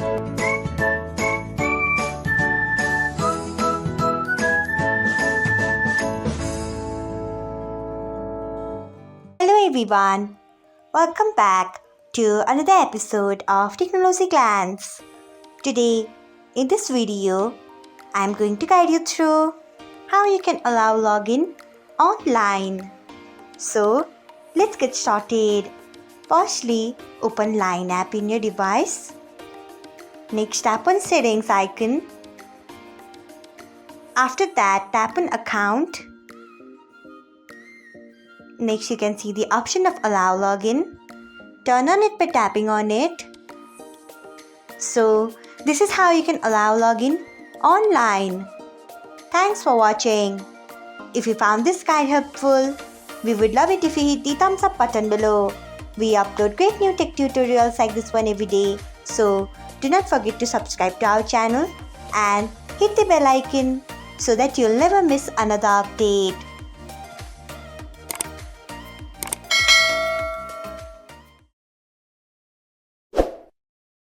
Hello everyone, welcome back to another episode of Technologyglance. Today, in this video, I am going to guide you through how you can allow login online. So, let's get started. Firstly, open Line app in your device. Next, tap on Settings icon. After that, tap on Account. Next, you can see the option of Allow Login. Turn on it by tapping on it. So, this is how you can allow login online. Thanks for watching. If you found this guide helpful, we would love it if you hit the thumbs up button below. We upload great new tech tutorials like this one every day. So, do not forget to subscribe to our channel and hit the bell icon so that you'll never miss another update.